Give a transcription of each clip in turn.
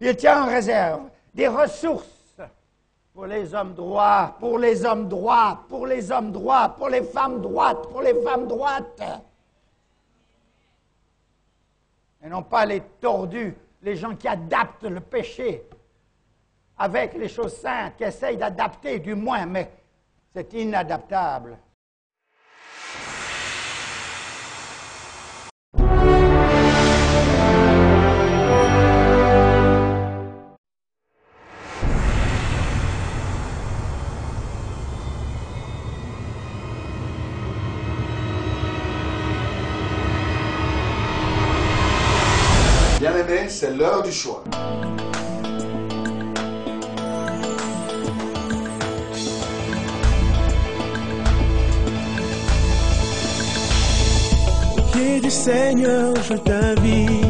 Il tient en réserve des ressources pour les hommes droits, pour les hommes droits, pour les hommes droits, pour les femmes droites, pour les femmes droites. Et non pas les tordus, les gens qui adaptent le péché avec les choses saintes, qui essayent d'adapter du moins, mais c'est inadaptable. Bien-aimés, c'est l'heure du choix. Au pied du Seigneur, je t'invite.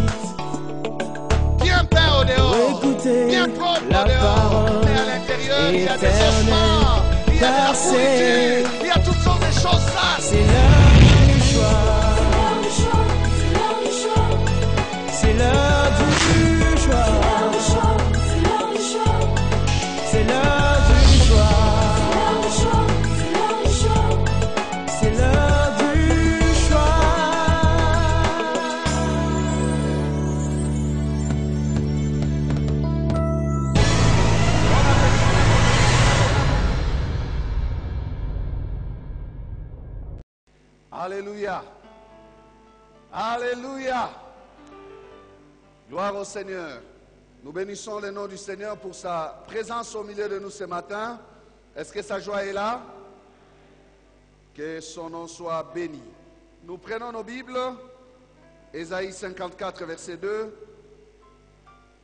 Bien peint au dehors, Écoutez bien propre la au dehors, parole mais à l'intérieur, il y a des éternelle, ossements, il y a de la car c'est- pourriture, il y a toutes sortes de choses sales. C'est l'heure du choix. C'est l'heure du choix. C'est l'heure du choix. C'est l'heure du choix. Alléluia. Alléluia. Gloire au Seigneur. Nous bénissons le nom du Seigneur pour sa présence au milieu de nous ce matin. Est-ce que sa joie est là? Que son nom soit béni. Nous prenons nos Bibles. Ésaïe 54, verset 2.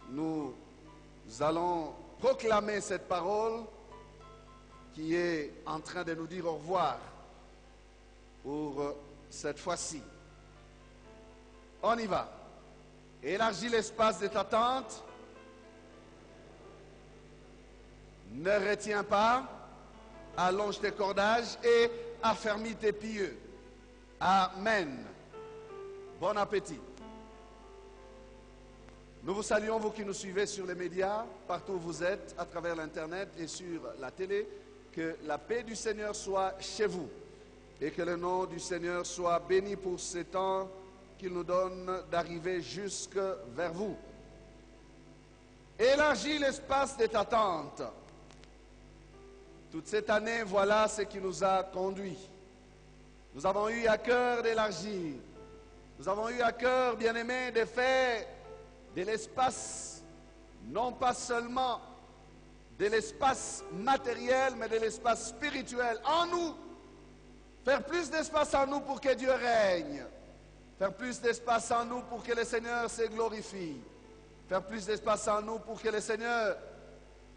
Nous allons proclamer cette parole qui est en train de nous dire au revoir pour cette fois-ci. On y va. Élargis l'espace de ta tente. Ne retiens pas. Allonge tes cordages et affermis tes pieux. Amen. Bon appétit. Nous vous saluons, vous qui nous suivez sur les médias, partout où vous êtes, à travers l'Internet et sur la télé. Que la paix du Seigneur soit chez vous et que le nom du Seigneur soit béni pour ces temps qu'il nous donne d'arriver jusque vers vous. Élargis l'espace de ta tente. Toute cette année, voilà ce qui nous a conduits. Nous avons eu à cœur d'élargir. Nous avons eu à cœur, bien-aimés, de faire de l'espace, non pas seulement de l'espace matériel, mais de l'espace spirituel en nous. Faire plus d'espace en nous pour que Dieu règne. Faire plus d'espace en nous pour que le Seigneur se glorifie. Faire plus d'espace en nous pour que le Seigneur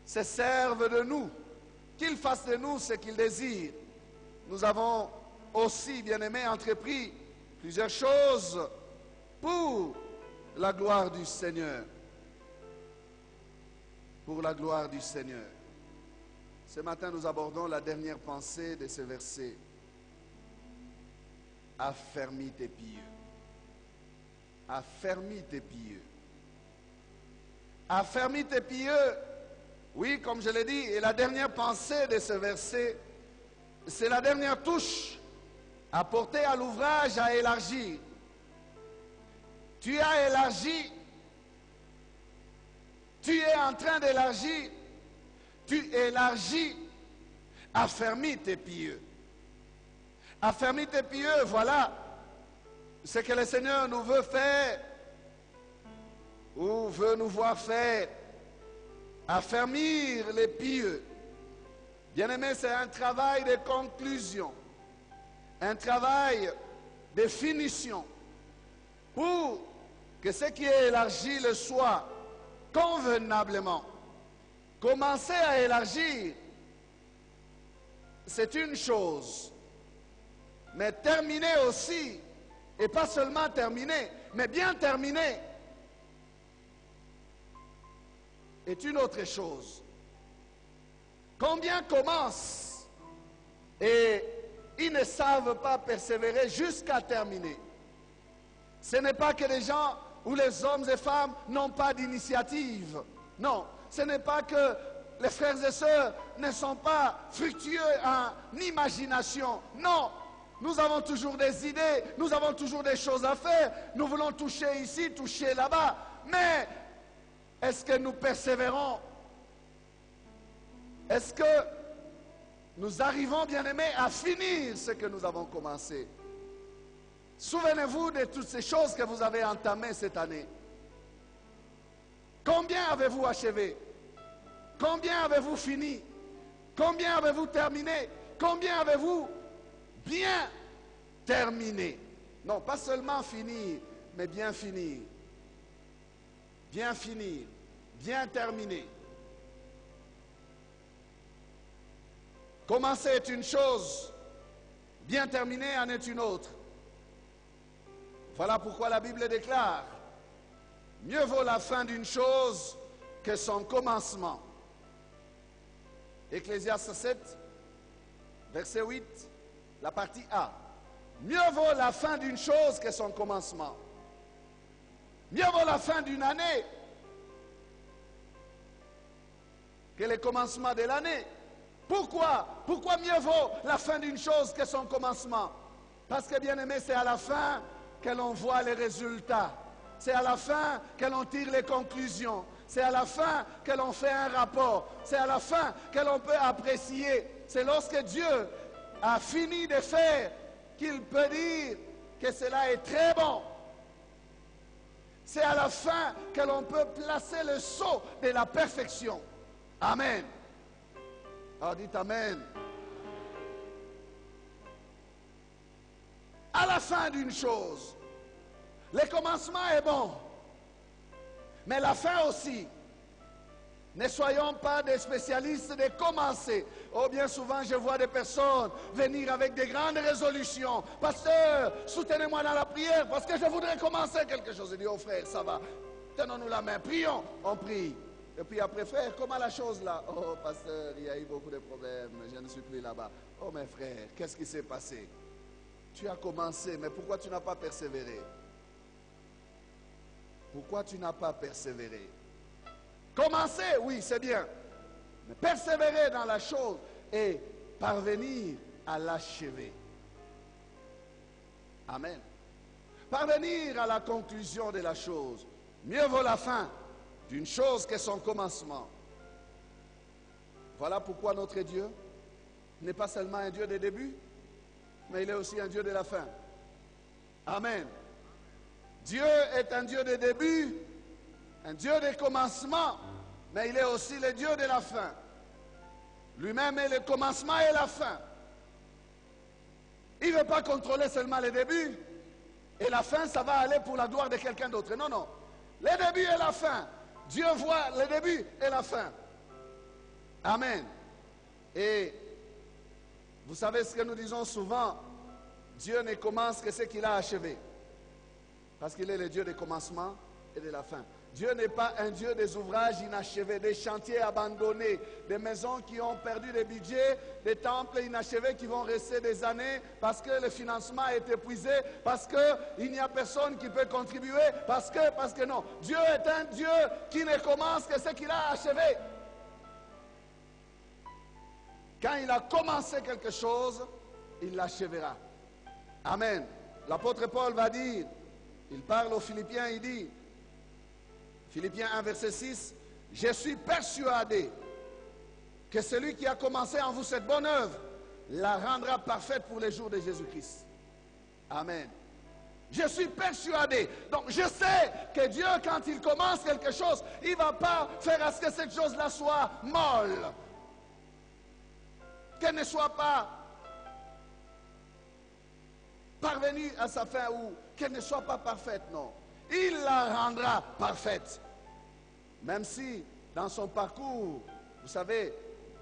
se serve de nous. Qu'il fasse de nous ce qu'il désire. Nous avons aussi, bien-aimés, entrepris plusieurs choses pour la gloire du Seigneur. Pour la gloire du Seigneur. Ce matin, nous abordons la dernière pensée de ce verset. Affermis tes pieux. Affermis tes pieux. Affermis tes pieux. Oui, comme je l'ai dit, et la dernière pensée de ce verset, c'est la dernière touche apportée à l'ouvrage à élargir. Tu as élargi. Tu es en train d'élargir. Tu élargis. Affermis tes pieux. Affermis tes pieux, voilà ce que le Seigneur nous veut faire ou veut nous voir faire. Affermir les pieux. Bien-aimé, c'est un travail de conclusion, un travail de finition pour que ce qui est élargi le soit convenablement. Commencer à élargir, c'est une chose. Mais terminer aussi, et pas seulement terminer, mais bien terminer, est une autre chose. Combien commencent et ils ne savent pas persévérer jusqu'à terminer. Ce n'est pas que les gens où les hommes et femmes n'ont pas d'initiative. Non, ce n'est pas que les frères et sœurs ne sont pas fructueux en imagination. Non, nous avons toujours des idées, nous avons toujours des choses à faire. Nous voulons toucher ici, toucher là-bas. Mais est-ce que nous persévérons? Est-ce que nous arrivons, bien-aimés, à finir ce que nous avons commencé? Souvenez-vous de toutes ces choses que vous avez entamées cette année. Combien avez-vous achevé? Combien avez-vous fini? Combien avez-vous terminé? Combien avez-vous bien terminé? Non, pas seulement finir, mais bien finir. Bien finir, bien terminer. Commencer est une chose, bien terminer en est une autre. Voilà pourquoi la Bible déclare: mieux vaut la fin d'une chose que son commencement. Ecclésiaste 7, verset 8, la partie A. Mieux vaut la fin d'une chose que son commencement. Mieux vaut la fin d'une année que le commencement de l'année. Pourquoi? Pourquoi mieux vaut la fin d'une chose que son commencement? Parce que, bien aimé, c'est à la fin que l'on voit les résultats. C'est à la fin que l'on tire les conclusions. C'est à la fin que l'on fait un rapport. C'est à la fin que l'on peut apprécier. C'est lorsque Dieu a fini de faire qu'il peut dire que cela est très bon. C'est à la fin que l'on peut placer le sceau de la perfection. Amen. Alors dites Amen. À la fin d'une chose, le commencement est bon, mais la fin aussi. Ne soyons pas des spécialistes de commencer. Oh, bien souvent, je vois des personnes venir avec des grandes résolutions. Pasteur, soutenez-moi dans la prière parce que je voudrais commencer quelque chose. Je dis, oh frère, ça va. Tenons-nous la main, prions. On prie. Et puis après, frère, comment la chose là? Oh, pasteur, il y a eu beaucoup de problèmes. Je ne suis plus là-bas. Oh, mes frères, qu'est-ce qui s'est passé? Tu as commencé, mais pourquoi tu n'as pas persévéré? Pourquoi tu n'as pas persévéré? Commencer, oui, c'est bien. Mais persévérer dans la chose et parvenir à l'achever. Amen. Parvenir à la conclusion de la chose. Mieux vaut la fin d'une chose que son commencement. Voilà pourquoi notre Dieu n'est pas seulement un Dieu des débuts, mais il est aussi un Dieu de la fin. Amen. Dieu est un Dieu des débuts, un Dieu des commencements, mais il est aussi le Dieu de la fin. Lui-même est le commencement et la fin. Il ne veut pas contrôler seulement le début, et la fin, ça va aller pour la gloire de quelqu'un d'autre. Non, non. Le début et la fin. Dieu voit le début et la fin. Amen. Et vous savez ce que nous disons souvent, Dieu ne commence que ce qu'il a achevé. Parce qu'il est le Dieu des commencements et de la fin. Dieu n'est pas un Dieu des ouvrages inachevés, des chantiers abandonnés, des maisons qui ont perdu des budgets, des temples inachevés qui vont rester des années parce que le financement est épuisé, parce qu'il n'y a personne qui peut contribuer, parce que non. Dieu est un Dieu qui ne commence que ce qu'il a achevé. Quand il a commencé quelque chose, il l'achèvera. Amen. L'apôtre Paul va dire, il parle aux Philippiens, il dit, Philippiens 1, verset 6, « Je suis persuadé que celui qui a commencé en vous cette bonne œuvre la rendra parfaite pour les jours de Jésus-Christ. » Amen. Je suis persuadé. Donc je sais que Dieu, quand il commence quelque chose, il ne va pas faire à ce que cette chose-là soit molle. Qu'elle ne soit pas parvenue à sa fin ou qu'elle ne soit pas parfaite, non. Il la rendra parfaite. Même si dans son parcours, vous savez,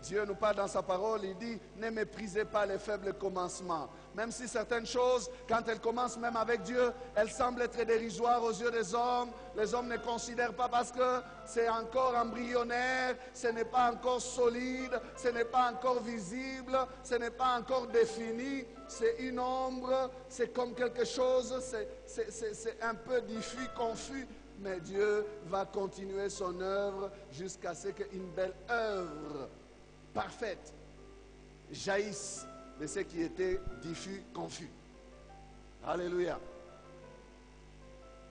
Dieu nous parle dans sa parole, il dit, ne méprisez pas les faibles commencements. Même si certaines choses, quand elles commencent même avec Dieu, elles semblent être dérisoires aux yeux des hommes. Les hommes ne considèrent pas parce que c'est encore embryonnaire, ce n'est pas encore solide, ce n'est pas encore visible, ce n'est pas encore défini. C'est une ombre, c'est comme quelque chose, c'est un peu diffus, confus. mais Dieu va continuer son œuvre jusqu'à ce qu'une belle œuvre parfaite jaillisse de ce qui était diffus, confus. Alléluia.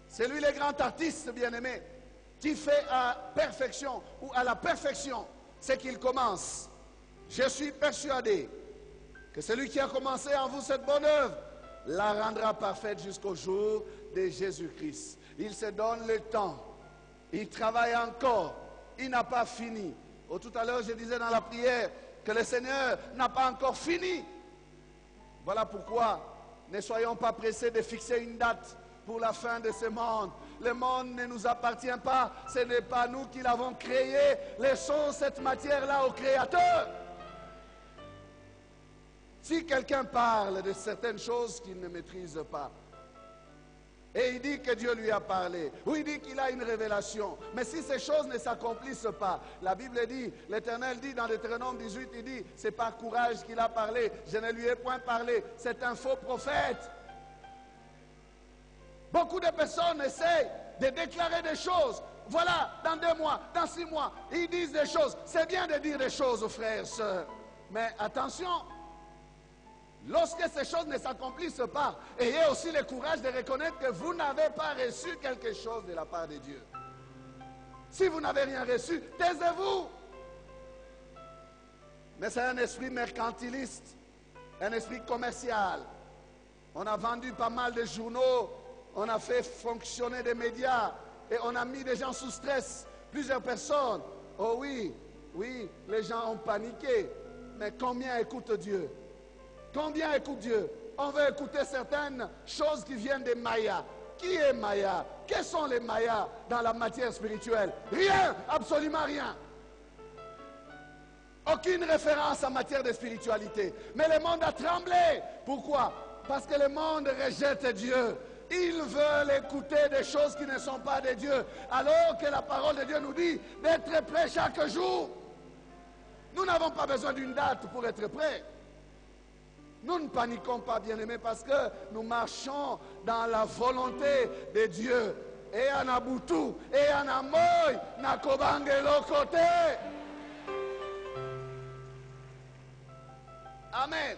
C'est lui le grand artiste, bien-aimé, qui fait à perfection ou à la perfection ce qu'il commence. Je suis persuadé que celui qui a commencé en vous cette bonne œuvre la rendra parfaite jusqu'au jour de Jésus-Christ. Il se donne le temps. Il travaille encore. Il n'a pas fini. Tout à l'heure, je disais dans la prière que le Seigneur n'a pas encore fini. Voilà pourquoi ne soyons pas pressés de fixer une date pour la fin de ce monde. Le monde ne nous appartient pas. Ce n'est pas nous qui l'avons créé. Laissons cette matière-là au Créateur. Si quelqu'un parle de certaines choses qu'il ne maîtrise pas, et il dit que Dieu lui a parlé, ou il dit qu'il a une révélation, mais si ces choses ne s'accomplissent pas, la Bible dit, l'Éternel dit dans Deutéronome 18, il dit, c'est par courage qu'il a parlé, je ne lui ai point parlé, c'est un faux prophète. Beaucoup de personnes essayent de déclarer des choses. Voilà, dans 2 mois, dans 6 mois, ils disent des choses. C'est bien de dire des choses, frères et sœurs. Mais attention, lorsque ces choses ne s'accomplissent pas, ayez aussi le courage de reconnaître que vous n'avez pas reçu quelque chose de la part de Dieu. Si vous n'avez rien reçu, taisez-vous. Mais c'est un esprit mercantiliste, un esprit commercial. On a vendu pas mal de journaux, on a fait fonctionner des médias et on a mis des gens sous stress. Plusieurs personnes. Oh oui, oui, les gens ont paniqué. Mais combien écoutent Dieu? Combien écoutent Dieu? On veut écouter certaines choses qui viennent des Mayas. Qui est Maya? Quels sont les Mayas dans la matière spirituelle? Rien, absolument rien. Aucune référence en matière de spiritualité. Mais le monde a tremblé. Pourquoi? Parce que le monde rejette Dieu. Ils veulent écouter des choses qui ne sont pas de Dieu. Alors que la parole de Dieu nous dit d'être prêt chaque jour. Nous n'avons pas besoin d'une date pour être prêts. Nous ne paniquons pas, bien-aimés, parce que nous marchons dans la volonté de Dieu. Et en Abutu, et en Amoy, Nakobange l'autre. Amen.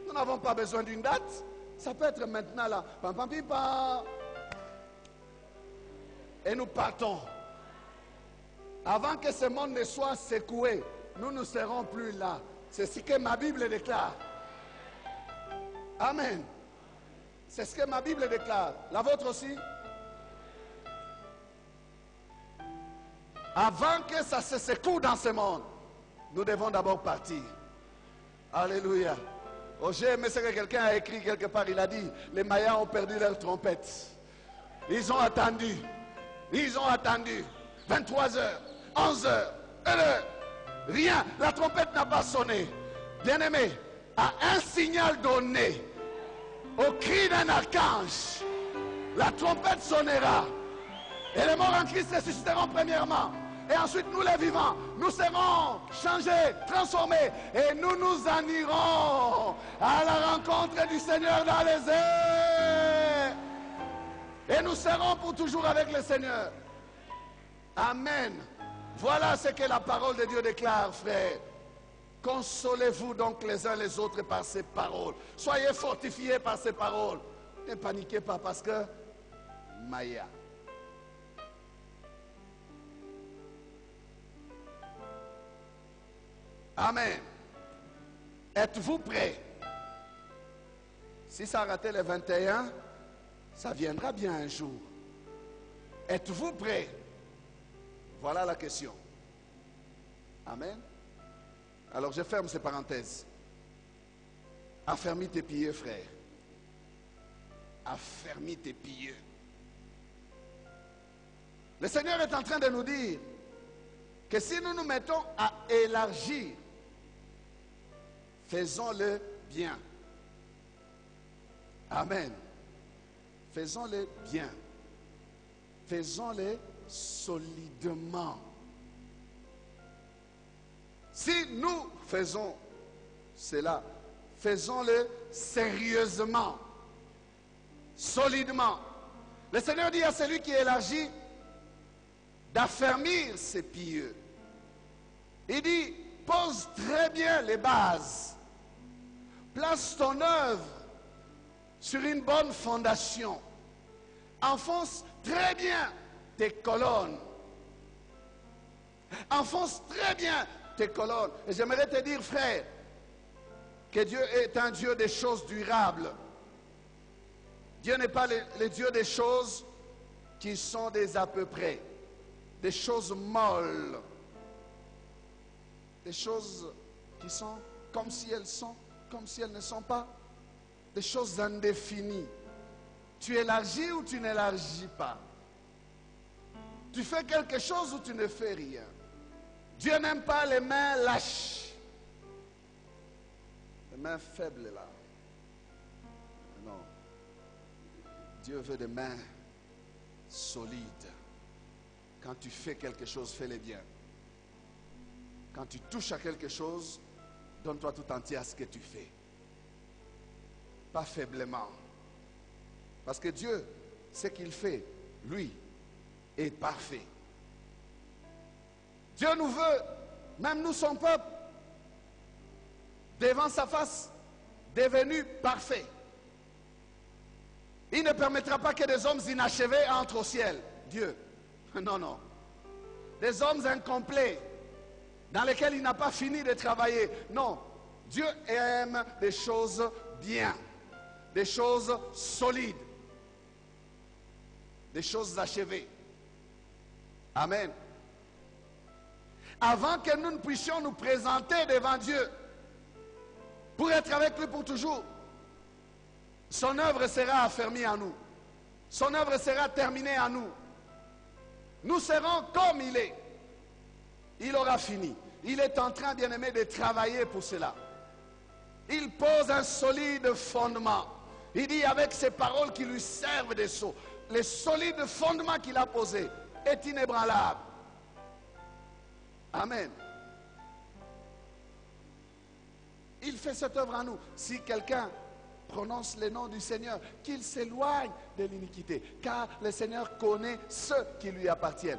Nous n'avons pas besoin d'une date. Ça peut être maintenant là. Pam, pam, pim, pam. Et nous partons. Avant que ce monde ne soit secoué, nous ne serons plus là. C'est ce que ma Bible déclare. Amen. C'est ce que ma Bible déclare. La vôtre aussi? Avant que ça se secoue dans ce monde, nous devons d'abord partir. Alléluia. Oh, j'ai aimé ce que quelqu'un a écrit quelque part. Il a dit, les Mayas ont perdu leur trompette. Ils ont attendu. Ils ont attendu. 23 heures, 11 heures, 1 heure. Rien. La trompette n'a pas sonné. Bien-aimé, à un signal donné, au cri d'un archange, la trompette sonnera. Et les morts en Christ ressusciteront premièrement. Et ensuite, nous les vivants, nous serons changés, transformés. Et nous nous en irons à la rencontre du Seigneur dans les airs. Et nous serons pour toujours avec le Seigneur. Amen. Voilà ce que la parole de Dieu déclare, frère. Consolez-vous donc les uns les autres par ces paroles. Soyez fortifiés par ces paroles. Ne paniquez pas parce que Maya. Amen. Êtes-vous prêts? Si ça a raté le 21, ça viendra bien un jour. Êtes-vous prêts? Voilà la question. Amen. Alors je ferme ces parenthèses. Affermis tes pieds, frère. Affermis tes pieds. Le Seigneur est en train de nous dire que si nous nous mettons à élargir, faisons-le bien. Amen. Faisons-le bien. Faisons-le solidement. Si nous faisons cela, faisons-le sérieusement, solidement. Le Seigneur dit à celui qui élargit d'affermir ses pieux. Il dit, pose très bien les bases. Place ton œuvre sur une bonne fondation. Enfonce très bien tes colonnes. Enfonce très bien tes colonnes. Et j'aimerais te dire, frère, que Dieu est un Dieu des choses durables. Dieu n'est pas le Dieu des choses qui sont des à peu près, des choses molles, des choses qui sont comme si elles sont, comme si elles ne sont pas, des choses indéfinies. Tu élargis ou tu n'élargis pas. Tu fais quelque chose ou tu ne fais rien. Dieu n'aime pas les mains lâches, les mains faibles là. Non. Dieu veut des mains solides. Quand tu fais quelque chose, fais-le bien. Quand tu touches à quelque chose, donne-toi tout entier à ce que tu fais. Pas faiblement. Parce que Dieu, ce qu'il fait, lui, est parfait. Dieu nous veut, même nous son peuple, devant sa face, devenu parfait. Il ne permettra pas que des hommes inachevés entrent au ciel. Dieu. Non, non. Des hommes incomplets, dans lesquels il n'a pas fini de travailler. Non. Dieu aime des choses bien, des choses solides, des choses achevées. Amen. Avant que nous ne puissions nous présenter devant Dieu pour être avec lui pour toujours, son œuvre sera affermie en nous. Son œuvre sera terminée en nous. Nous serons comme il est. Il aura fini. Il est en train, bien-aimé, de travailler pour cela. Il pose un solide fondement. Il dit avec ces paroles qui lui servent de sceaux, le solide fondement qu'il a posé est inébranlable. Amen. Il fait cette œuvre en nous. Si quelqu'un prononce le nom du Seigneur, qu'il s'éloigne de l'iniquité, car le Seigneur connaît ceux qui lui appartiennent.